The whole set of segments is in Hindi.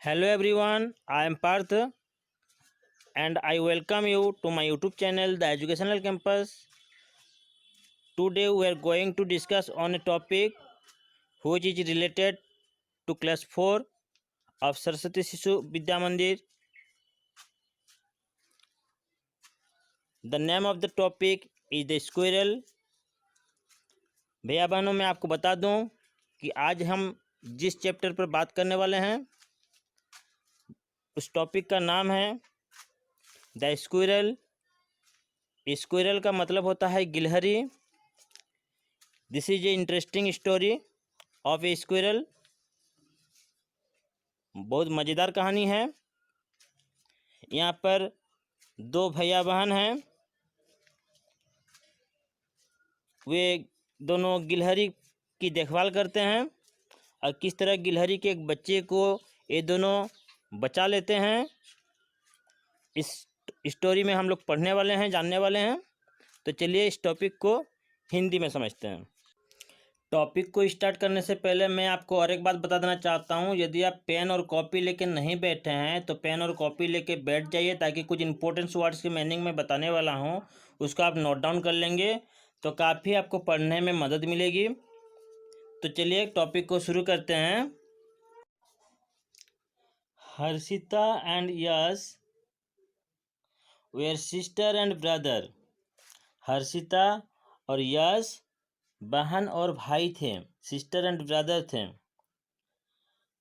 Hello everyone, I am Parth and I welcome you to my YouTube channel The Educational Campus. Today we are going to discuss on a topic which is related to class 4 of Saraswati Sishu Vidya Mandir. The name of the topic is the squirrel. भैया बहनों मैं आपको बता दूं कि आज हम जिस चैप्टर पर बात करने वाले हैं उस टॉपिक का नाम है द स्क्विरल। स्क्विरल का मतलब होता है गिलहरी। This is a interesting story of A squirrel. बहुत मज़ेदार कहानी है। यहाँ पर दो भैया बहन हैं, वे दोनों गिलहरी की देखभाल करते हैं और किस तरह गिलहरी के एक बच्चे को ये दोनों बचा लेते हैं, इस स्टोरी में हम लोग पढ़ने वाले हैं, जानने वाले हैं। तो चलिए इस टॉपिक को हिंदी में समझते हैं। टॉपिक को स्टार्ट करने से पहले मैं आपको और एक बात बता देना चाहता हूँ। यदि आप पेन और कॉपी लेके नहीं बैठे हैं तो पेन और कॉपी लेके बैठ जाइए, ताकि कुछ इंपॉर्टेंट वर्ड्स की मीनिंग मैं बताने वाला हूँ उसको आप नोट डाउन कर लेंगे तो काफ़ी आपको पढ़ने में मदद मिलेगी। तो चलिए टॉपिक को शुरू करते हैं। Harshita and Yash were sister and brother. Harshita और यश बहन और भाई थे, सिस्टर एंड ब्रदर थे।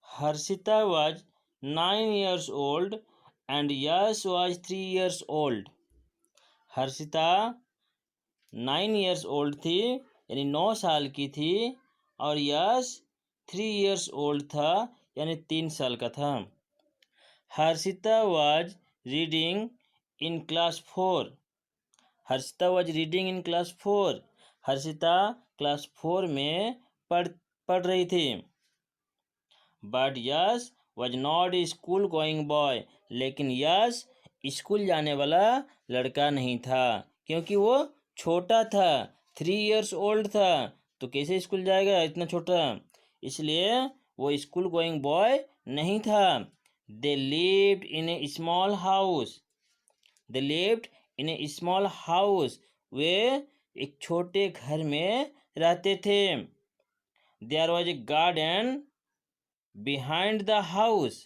Harshita was 9 years old and Yash was 3 years old. Harshita 9 years old थी, यानी 9 साल की थी, और यश 3 years old था, यानी 3 साल का था। Harshita was reading in class 4. Harshita was reading in class 4. Harshita class 4 में पढ़ रही थी। But Yash was not a school going boy. लेकिन यश स्कूल जाने वाला लड़का नहीं था, क्योंकि वो छोटा था, 3 years ओल्ड था। तो कैसे स्कूल जाएगा इतना छोटा, इसलिए वो स्कूल गोइंग बॉय नहीं था। They lived in a small house. They lived in a small house. वे एक छोटे घर में रहते थे। There was a garden behind the house.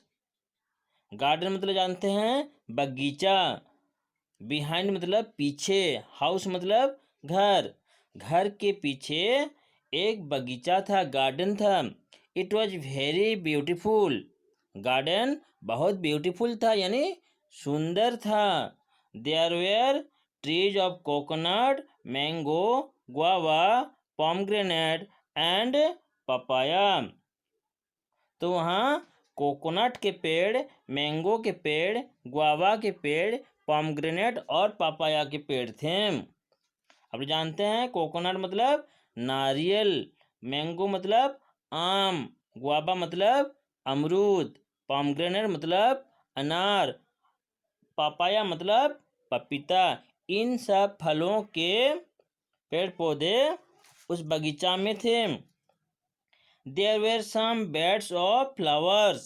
Garden मतलब जानते हैं, बगीचा। बिहाइंड मतलब पीछे, हाउस मतलब घर। घर के पीछे एक बगीचा था, गार्डन था। It was very beautiful. Garden बहुत ब्यूटीफुल था, यानी सुंदर था। There were trees of coconut, mango, guava, pomegranate and papaya. तो वहाँ कोकोनट के पेड़, मैंगो के पेड़, गुआवा के पेड़, पोमग्रेनेट और पापाया के पेड़ थे। अब जानते हैं कोकोनट मतलब नारियल, मैंगो मतलब आम, गुआवा मतलब अमरूद, पोमग्रेनेट मतलब अनार, पापाया मतलब पपीता। इन सब फलों के पेड़ पौधे उस बगीचा में थे। There were some beds of flowers.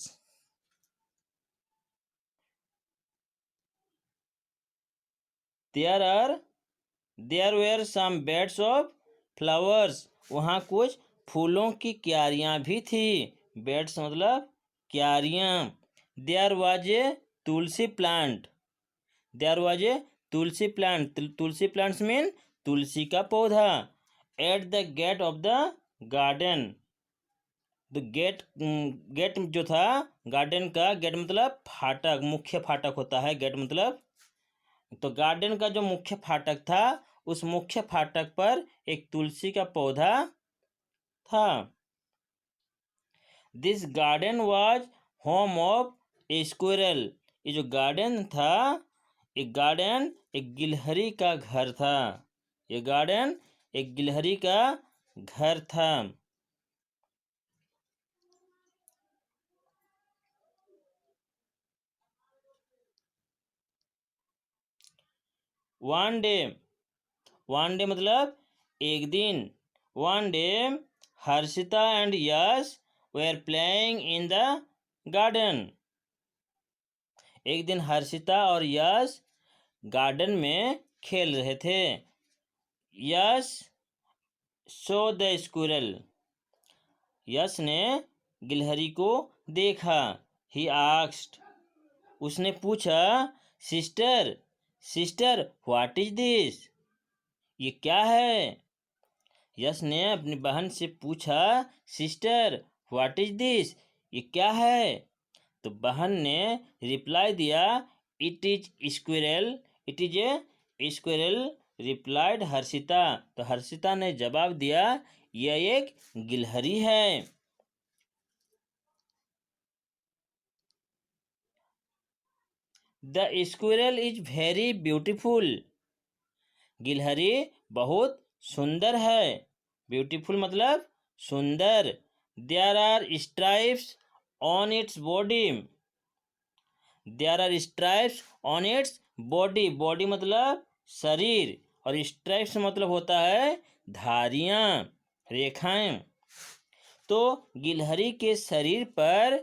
There were some beds of flowers. वहाँ कुछ फूलों की क्यारियाँ भी थी। बेड्स मतलब क्यारियाँ। There was a tulsi plant. There was a tulsi plant. Tulsi plants mean तुलसी का पौधा। At the gate of the garden. तो गेट जो था गार्डन का, गेट मतलब फाटक, मुख्य फाटक होता है गेट मतलब। तो गार्डन का जो मुख्य फाटक था, उस मुख्य फाटक पर एक तुलसी का पौधा था। This garden was home of A squirrel. ये जो गार्डन था, एक गार्डन एक गिलहरी का घर था। ये गार्डन एक गिलहरी का घर था। वन डे मतलब एक दिन। One day Harshita and Yash were playing in the garden. एक दिन हर्षिता और यश गार्डन में खेल रहे थे। यश सो द स्क्विरल। यश ने गिलहरी को देखा। He asked. उसने पूछा, sister sister what is this? ये क्या है? यश ने अपनी बहन से पूछा, सिस्टर व्हाट इज दिस? ये क्या है? तो बहन ने रिप्लाई दिया, it is squirrel. It is a squirrel, replied Harshita. तो हर्षिता ने जवाब दिया, यह एक गिलहरी है। The squirrel is very beautiful. गिलहरी बहुत सुंदर है। ब्यूटीफुल मतलब सुंदर। There are stripes on its body. There are stripes on its body. Body मतलब शरीर, और स्ट्राइप्स मतलब होता है धारियां, रेखाएं। तो गिलहरी के शरीर पर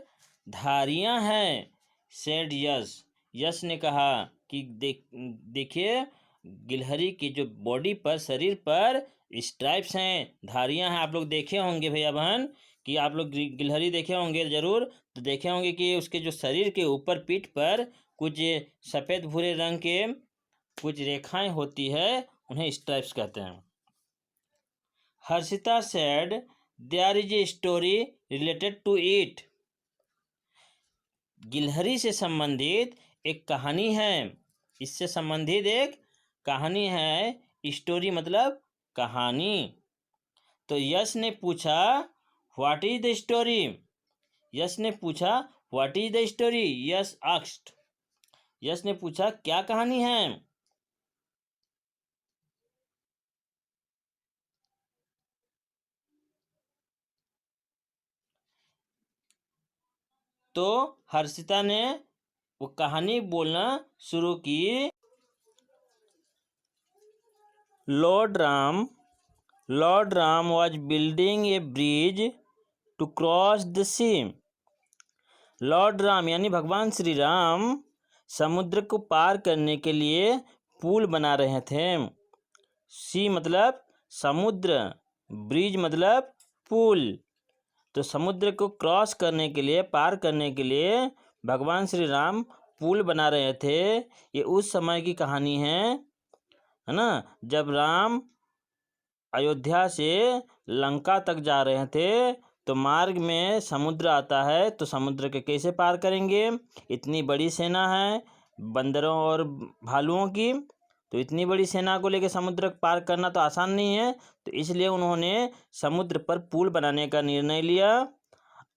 धारियां हैं। सेड यश। यश ने कहा कि देखिए गिलहरी की जो बॉडी पर, शरीर पर स्ट्राइप्स हैं, धारियां हैं। आप लोग देखे होंगे भैया बहन कि आप लोग गिलहरी देखे होंगे जरूर। तो देखे होंगे कि उसके जो शरीर के ऊपर, पीठ पर कुछ सफ़ेद भूरे रंग के कुछ रेखाएं होती है, उन्हें स्ट्राइप्स कहते हैं। Harshita said, there is a story related to it. गिलहरी से संबंधित एक कहानी है। इससे संबंधित एक कहानी है। स्टोरी मतलब कहानी। तो यश ने पूछा, what is the story? Yash ने पूछा, what is the story? Yash asked. Yash ने पूछा, क्या कहानी है? तो हर्षिता ने वो कहानी बोलना शुरू की। Lord Ram was building a bridge to cross the sea. Lord Ram यानी भगवान श्री राम समुद्र को पार करने के लिए पुल बना रहे थे। सी मतलब समुद्र, ब्रिज मतलब पुल। तो समुद्र को क्रॉस करने के लिए, पार करने के लिए भगवान श्री राम पुल बना रहे थे। ये उस समय की कहानी है ना, जब राम अयोध्या से लंका तक जा रहे थे। तो मार्ग में समुद्र आता है, तो समुद्र के कैसे पार करेंगे? इतनी बड़ी सेना है बंदरों और भालुओं की, तो इतनी बड़ी सेना को लेकर समुद्र पार करना तो आसान नहीं है। तो इसलिए उन्होंने समुद्र पर पुल बनाने का निर्णय लिया,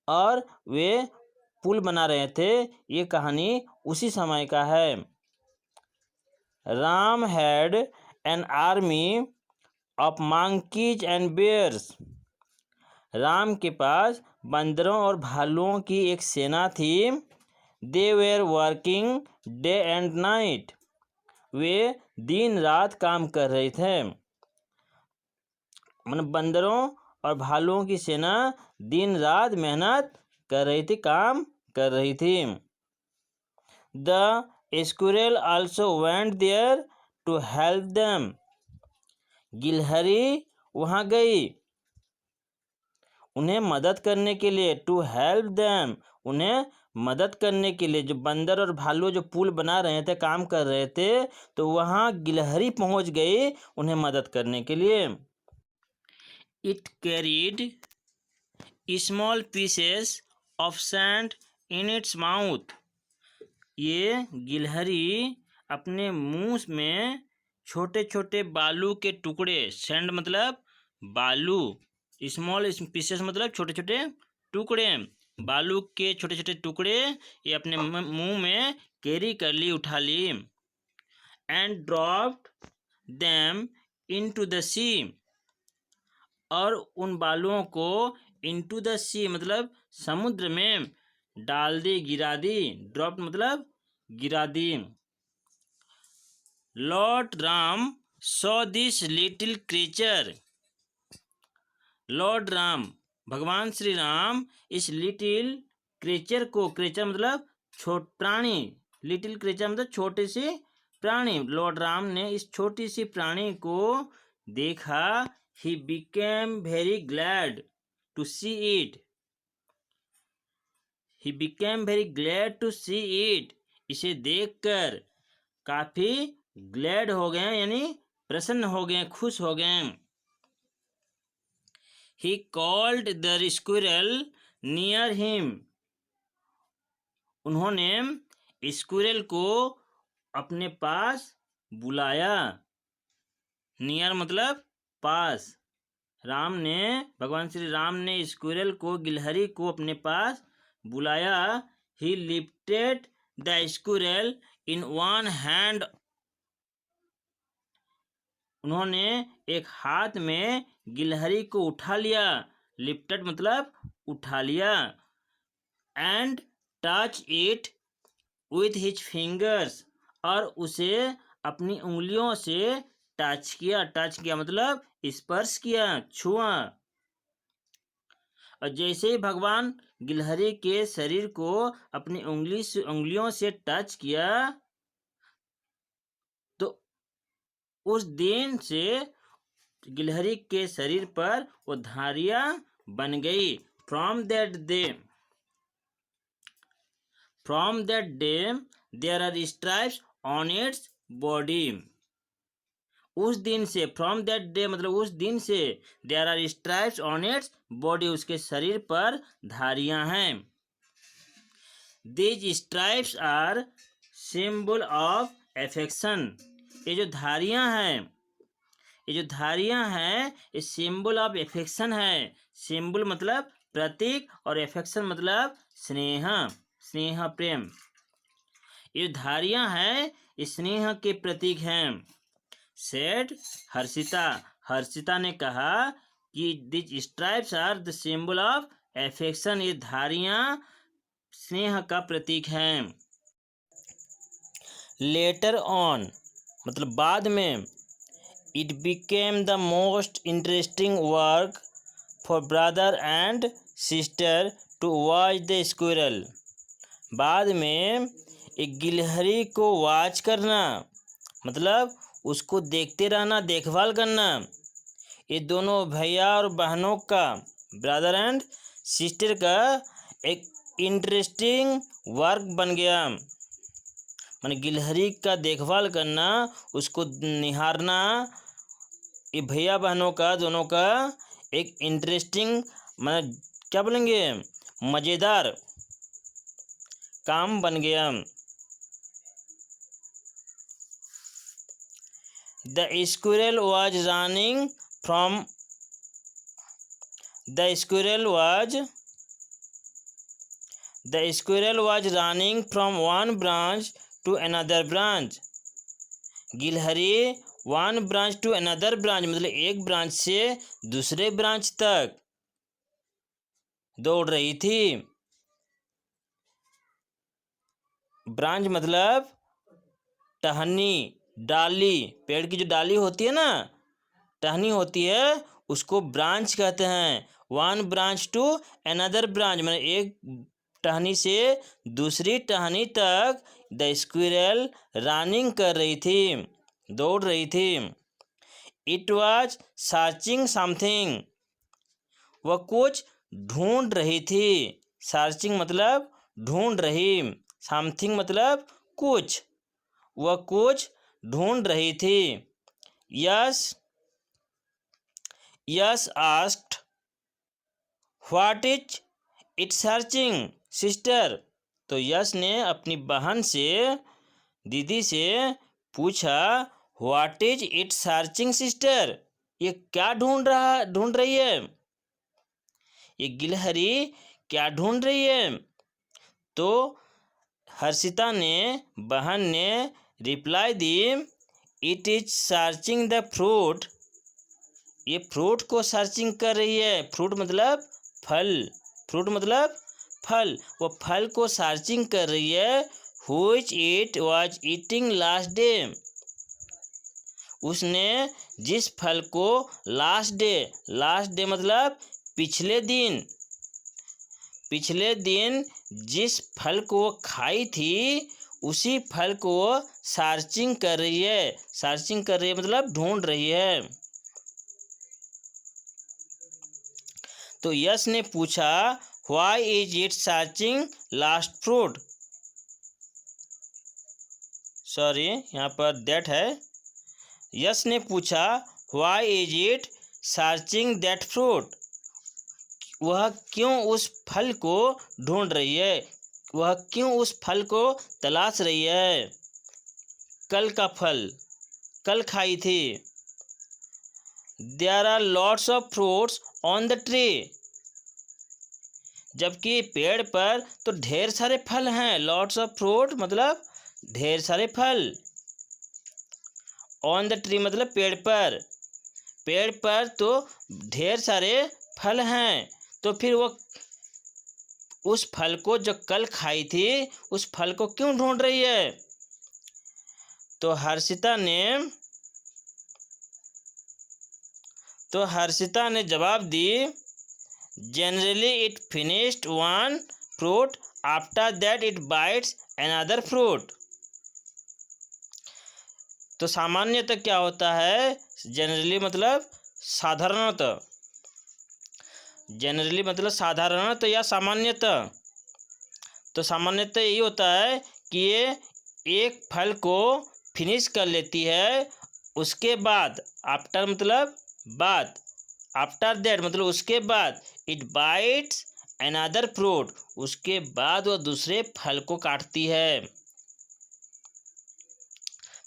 और वे पुल बना रहे थे। ये कहानी उसी समय का है। Ram had an army of monkeys and bears. Ram के पास बंदरों और भालुओं की एक सेना थी। They were working day and night. वे दिन रात काम कर रहे थे। मतलब बंदरों और भालुओं की सेना दिन रात मेहनत कर रही थी, काम कर रही थी। The squirrel also went there to help them. गिलहरी वहाँ गई उन्हें मदद करने के लिए। टू हेल्प देम, उन्हें मदद करने के लिए। जो बंदर और भालू जो पुल बना रहे थे, काम कर रहे थे, तो वहाँ गिलहरी पहुँच गई उन्हें मदद करने के लिए। It carried small pieces of sand in its mouth. ये गिलहरी अपने मुंह में छोटे छोटे बालू के टुकड़े, सैंड मतलब बालू, स्मॉल पीसेस मतलब छोटे छोटे टुकड़े, बालू के छोटे छोटे टुकड़े ये अपने मुंह में कैरी कर ली, उठा ली। And dropped them into the sea. और उन बालुओं को इनटू द सी मतलब समुद्र में डाल दी, गिरा दी। ड्रॉप्ड मतलब गिरा दी। Lord Ram saw this little creature. Lord Ram भगवान श्री राम इस लिटिल क्रीचर को, क्रीचर मतलब प्राणी, लिटिल क्रीचर मतलब छोटे सी प्राणी। लॉर्ड राम ने इस छोटी सी प्राणी को देखा। He became very glad to see it. He became very glad to see it. इसे देखकर काफी ग्लैड हो गए, यानी प्रसन्न हो गए, खुश हो गए। He called the squirrel near him. उन्होंने स्क्विरल को अपने पास बुलाया। नियर मतलब पास। भगवान श्री राम ने स्क्विरल को, गिलहरी को अपने पास बुलाया। ही lifted the squirrel in one hand. उन्होंने एक हाथ में गिलहरी को उठा लिया। लिफ्टेड मतलब उठा लिया। And touch it with his fingers. और उसे अपनी उंगलियों से टच किया। टच किया मतलब स्पर्श किया, छुआ। और जैसे ही भगवान गिलहरी के शरीर को अपनी उंगलियों से टच किया, तो उस दिन से गिलहरी के शरीर पर वो धारियां बन गई। From that day there are stripes on its body. उस दिन से, फ्रॉम दैट डे मतलब उस दिन से, there are stripes on its body, उसके शरीर पर धारियां हैं। These stripes are symbol of affection. ये जो धारियां हैं, ये सिंबल ऑफ एफेक्शन है। सिंबल मतलब प्रतीक और एफेक्शन मतलब स्नेह, प्रेम। ये धारियां हैं, स्नेह के प्रतीक हैं। सेड हर्षिता। हर्षिता ने कहा कि this stripes are the symbol of affection. ये धारियां स्नेह का प्रतीक हैं। लेटर ऑन मतलब बाद में। It became the most interesting work for brother and sister to watch the squirrel. बाद में एक गिलहरी को वॉच करना मतलब उसको देखते रहना, देखभाल करना, ये दोनों भैया और बहनों का, ब्रदर एंड सिस्टर का एक इंटरेस्टिंग वर्क बन गया। माने गिलहरी का देखभाल करना, उसको निहारना, ये भैया बहनों का दोनों का एक इंटरेस्टिंग, माने क्या बोलेंगे, मज़ेदार काम बन गया। The squirrel was running from one branch to another branch. गिलहरी one branch to another branch मतलब एक ब्रांच से दूसरे ब्रांच तक दौड़ रही थी। ब्रांच मतलब टहनी, डाली। पेड़ की जो डाली होती है ना, टहनी होती है, उसको ब्रांच कहते हैं। One branch to another branch मतलब एक टहनी से दूसरी टहनी तक द स्क्विरल रनिंग कर रही थी, दौड़ रही थी। It was searching something. वह कुछ ढूंढ रही थी। सर्चिंग मतलब ढूंढ रही, समथिंग मतलब कुछ। वह कुछ ढूंढ रही थी। Yes asked what is it searching sister. तो यस ने अपनी बहन से, दीदी से पूछा, what is it searching sister, ये क्या ढूंढ रही है, ये गिलहरी क्या ढूंढ रही है। तो हर्षिता ने, बहन ने reply the, it is searching the fruit. ये फ्रूट को सर्चिंग कर रही है। फ्रूट मतलब फल, फ्रूट मतलब फल। वो फल को सर्चिंग कर रही है। Which it was eating last day. उसने जिस फल को लास्ट डे मतलब पिछले दिन जिस फल को खाई थी, उसी फल को सर्चिंग कर रही है। सर्चिंग कर रही है मतलब ढूंढ रही है। तो यश ने पूछा why is it searching last fruit. Sorry, यहाँ पर दैट है। यश ने पूछा why is it searching that fruit. वह क्यों उस फल को ढूंढ रही है, वह क्यों उस फल को तलाश रही है। कल का फल, कल खाई थी। There are lots of fruits on the tree. जबकि पेड़ पर तो ढेर सारे फल हैं। लॉट्स ऑफ फ्रूट मतलब ढेर सारे फल। ऑन द ट्री मतलब पेड़ पर। पेड़ पर तो ढेर सारे फल हैं, तो फिर वो उस फल को जो कल खाई थी उस फल को क्यों ढूंढ रही है। तो हर्षिता ने जवाब दी generally it finished one fruit after that it bites another fruit. तो सामान्यतः क्या होता है, जनरली मतलब साधारणतः, जनरली मतलब साधारणतः या सामान्यतः। तो सामान्यतः यही होता है कि ये एक फल को फिनिश कर लेती है, उसके बाद आफ्टर मतलब बाद, आफ्टर दैट मतलब उसके बाद, इट बाइट्स अनदर फ्रूट उसके बाद वह दूसरे फल को काटती है।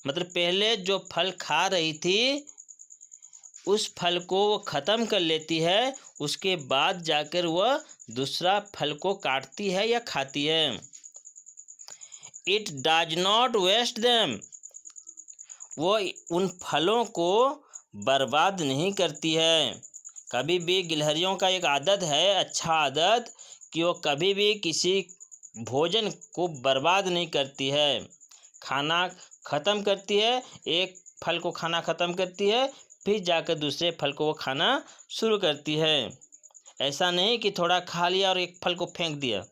मतलब पहले जो फल खा रही थी उस फल को वो ख़त्म कर लेती है, उसके बाद जाकर वह दूसरा फल को काटती है या खाती है। It does not waste them. वो उन फलों को बर्बाद नहीं करती है। कभी भी गिलहरियों का एक आदत है, अच्छा आदत, कि वो कभी भी किसी भोजन को बर्बाद नहीं करती है। खाना ख़त्म करती है, एक फल को खाना ख़त्म करती है, फिर जाकर दूसरे फल को वो खाना शुरू करती है। ऐसा नहीं कि थोड़ा खा लिया और एक फल को फेंक दिया,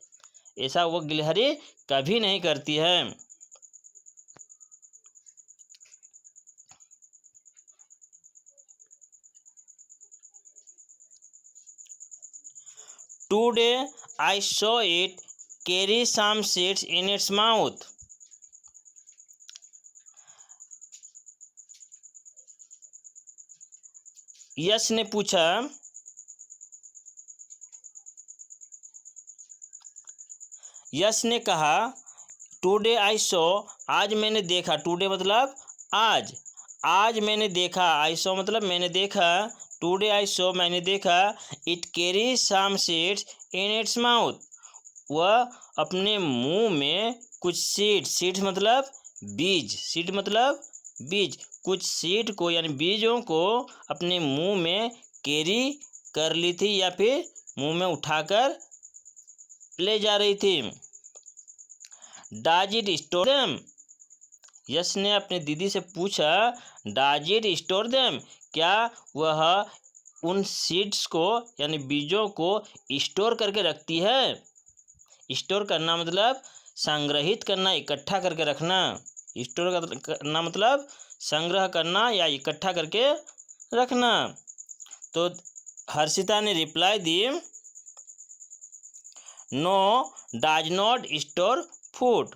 ऐसा वो गिलहरी कभी नहीं करती है। Today I saw it carry some seeds in its mouth. यश ने पूछा, यश ने कहा टुडे आई सॉ, आज मैंने देखा। टुडे मतलब आज, आज मैंने देखा। आई सॉ मतलब मैंने देखा। टुडे आई सॉ मैंने देखा। It carry some seeds in its mouth, वह अपने मुंह में कुछ सीड मतलब बीज, सीड मतलब बीज, कुछ सीड को यानी बीजों को अपने मुंह में कैरी कर ली थी या फिर मुंह में उठाकर ले जा रही थी। Does it store them. Yash ने अपने दीदी से पूछा डाज इट स्टोर देम, क्या वह उन सीड्स को यानी बीजों को स्टोर करके रखती है। स्टोर करना मतलब संग्रहित करना, इकट्ठा करके रखना। स्टोर करना मतलब संग्रह करना या इकट्ठा करके रखना। तो हर्षिता ने रिप्लाई दी no does not store food.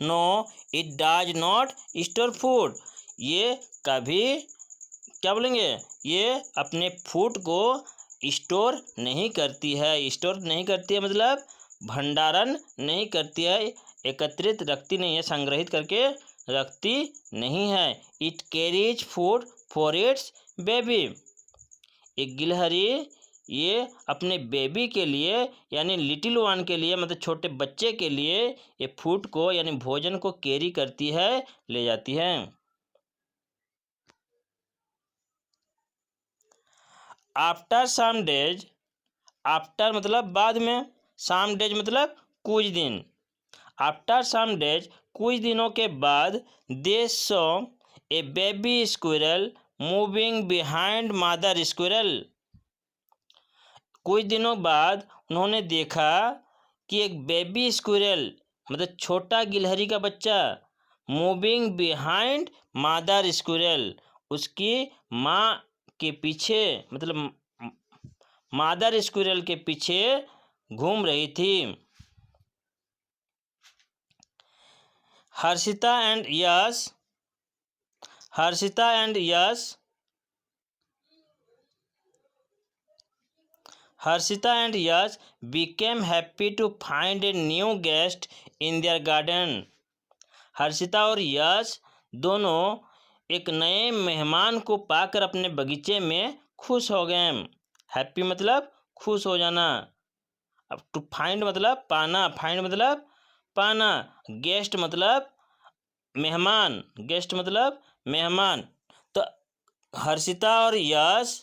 No it does not store food. ये कभी क्या बोलेंगे, ये अपने फूड को स्टोर नहीं करती है। स्टोर नहीं करती है मतलब भंडारण नहीं करती है, एकत्रित रखती नहीं है, संग्रहित करके रखती नहीं है। It carries food for its baby. एक गिलहरी ये अपने बेबी के लिए यानी लिटिल वन के लिए मतलब छोटे बच्चे के लिए ये फूड को यानी भोजन को कैरी करती है, ले जाती है। आफ्टर सम डेज, आफ्टर मतलब बाद में, सम डेज मतलब कुछ दिन। आफ्टर सम डेज कुछ दिनों के बाद they saw a baby squirrel moving behind mother squirrel. कुछ दिनों बाद उन्होंने देखा कि एक बेबी स्क्विरल मतलब छोटा गिलहरी का बच्चा, मूविंग बिहाइंड मादर स्क्विरल, उसकी माँ के पीछे, मतलब मादर स्क्विरल के पीछे घूम रही थी। Harshita and Yash Harshita and Yash Harshita and Yash became happy to find a new guest in their garden. Harshita और यश दोनों एक नए मेहमान को पाकर अपने बगीचे में खुश हो गए। हैप्पी मतलब खुश हो जाना। अब टू फाइंड मतलब पाना, फाइंड मतलब पाना, गेस्ट मतलब मेहमान, गेस्ट मतलब मेहमान। तो हर्षिता और यश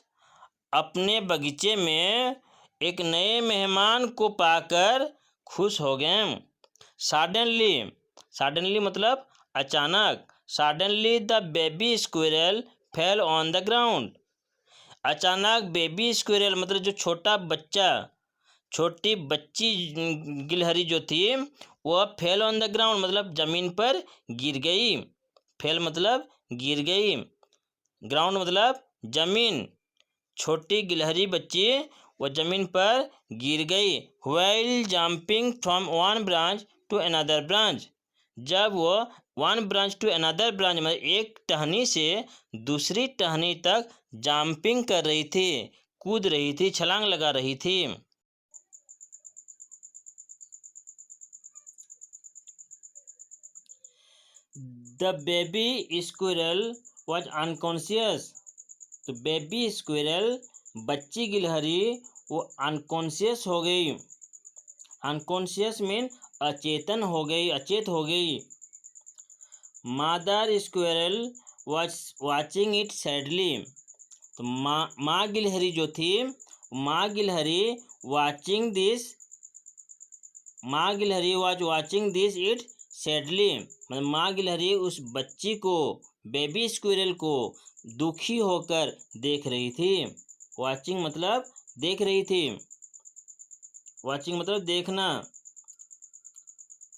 अपने बगीचे में एक नए मेहमान को पाकर खुश हो गए। सडनली, सडनली मतलब अचानक, suddenly the baby squirrel fell on the ground. अचानक बेबी स्क्विरल मतलब जो छोटा बच्चा, छोटी बच्ची गिलहरी जो थी वह फेल ऑन द ग्राउंड मतलब जमीन पर गिर गई। फेल मतलब गिर गई, ग्राउंड मतलब जमीन। छोटी गिलहरी बच्ची वह जमीन पर गिर गई। While jumping from one branch to another branch, जब वह one branch to another branch मतलब एक टहनी से दूसरी टहनी तक जंपिंग कर रही थी, कूद रही थी, छलांग लगा रही थी। The baby squirrel was unconscious, तो बेबी स्क्विरल बच्ची गिलहरी वो अनकॉन्शियस हो गई। अनकॉन्शियस मीन अचेतन हो गई, अचेत हो गई। मादर squirrel was watching it sadly, तो माँ गिलहरी जो थी, माँ गिलहरी वाचिंग दिस, माँ गिलहरी was watching this it sadly, मतलब माँ गिलहरी उस बच्ची को, बेबी स्क्विरल को दुखी होकर देख रही थी। वाचिंग मतलब देख रही थी, वाचिंग मतलब देखना,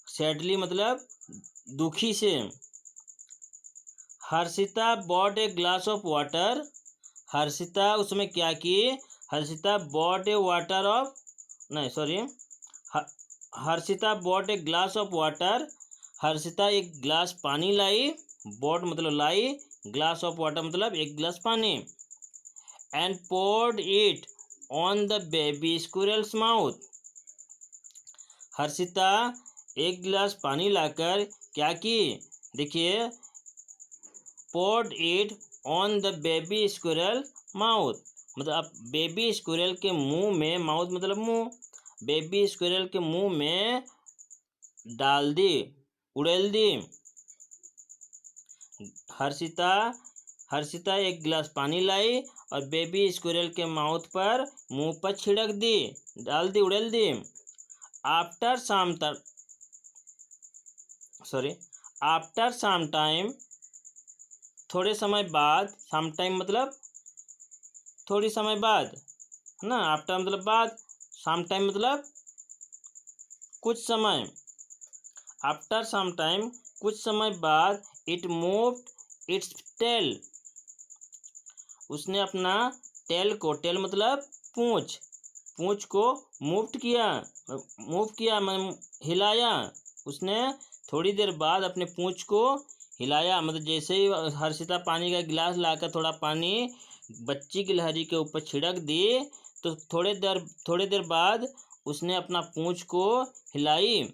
सैडली मतलब दुखी से। Harshita bought a glass of water, Harshita उसमें क्या की, Harshita bought a water of, नहीं sorry, Harshita bought a glass of water, Harshita एक गिलास पानी लाई, बॉट मतलब लाई, ग्लास ऑफ वाटर मतलब एक गिलास पानी। And poured it on the baby squirrel's mouth, Harshita एक गिलास पानी लाकर क्या की, देखिए, poured it on the baby squirrel mouth, मतलब अब बेबी स्क्विरल के मुंह में, माउथ मतलब मुंह, बेबी स्क्विरल के मुंह में डाल दी, उड़ेल दी। हर्षिता हर्षिता एक गिलास पानी लाई और बेबी स्क्विरल के माउथ पर, मुंह पर छिड़क दी, डाल दी, उड़ेल दी। After some after some time, थोड़े समय बाद, सम टाइम मतलब थोड़ी समय बाद, है ना, आफ्टर मतलब बाद, सम टाइम मतलब कुछ समय। आफ्टर सम टाइम कुछ समय बाद, इट मूव्ड इट्स टेल, उसने अपना टेल को, टेल मतलब पूंछ, पूंछ को मूव किया मतलब हिलाया। उसने थोड़ी देर बाद अपने पूंछ को हिलाया, मतलब जैसे ही हर्षिता पानी का गिलास लाकर थोड़ा पानी बच्ची गिलहरी के ऊपर छिड़क दी, तो थोड़े देर बाद उसने अपना पूंछ को हिलाई।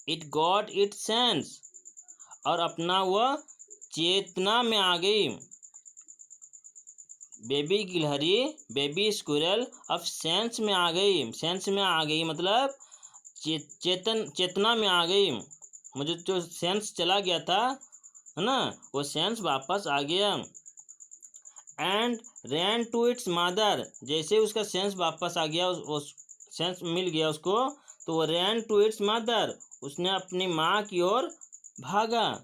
इट गॉट इट सेंस, और अपना वह चेतना में आ गई। बेबी गिलहरी, बेबी स्क्विरल अब सेंस में आ गई, सेंस में आ गई मतलब चेतना में आ गई, मुझे जो सेंस चला गया था, है ना, वो सेंस वापस आ गया। And ran to its mother, जैसे उसका सेंस वापस आ गया, वो सेंस मिल गया उसको, तो वो रैन टू इट्स मदर, उसने अपनी माँ की ओर भागा।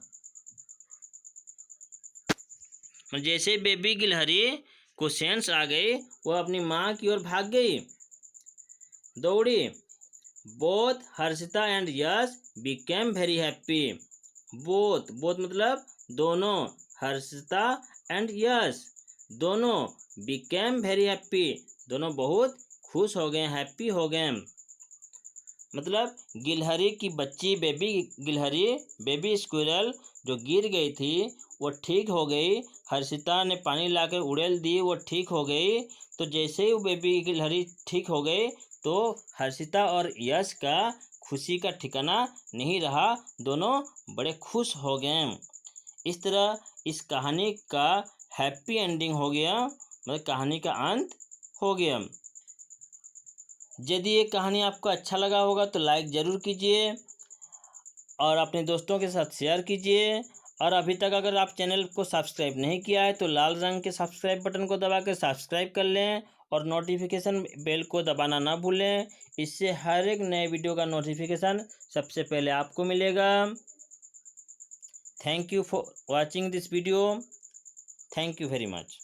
जैसे बेबी गिलहरी को सेंस आ गई, वह अपनी माँ की ओर भाग गई, दौड़ी। Both Harshita and Yash became very happy. Both मतलब दोनों, हर्षिता एंड यश दोनों, बिकेम वेरी हैप्पी दोनों बहुत खुश हो गए, हैप्पी हो गए। मतलब गिलहरी की बच्ची गिलहरी बेबी स्क्विरल जो गिर गई थी वो ठीक हो गई। हर्षिता ने पानी लाकर उड़ेल दी, वो ठीक हो गई। तो जैसे ही वो बेबी गिलहरी ठीक हो गई तो हर्षिता और यश का खुशी का ठिकाना नहीं रहा, दोनों बड़े खुश हो गए। इस तरह इस कहानी का हैप्पी एंडिंग हो गया, मतलब कहानी का अंत हो गया। यदि ये कहानी आपको अच्छा लगा होगा तो लाइक ज़रूर कीजिए और अपने दोस्तों के साथ शेयर कीजिए। और अभी तक अगर आप चैनल को सब्सक्राइब नहीं किया है तो लाल रंग के सब्सक्राइब बटन को दबा कर सब्सक्राइब कर लें और नोटिफिकेशन बेल को दबाना ना भूलें। इससे हर एक नए वीडियो का नोटिफिकेशन सबसे पहले आपको मिलेगा। Thank you for watching this video. Thank you very much.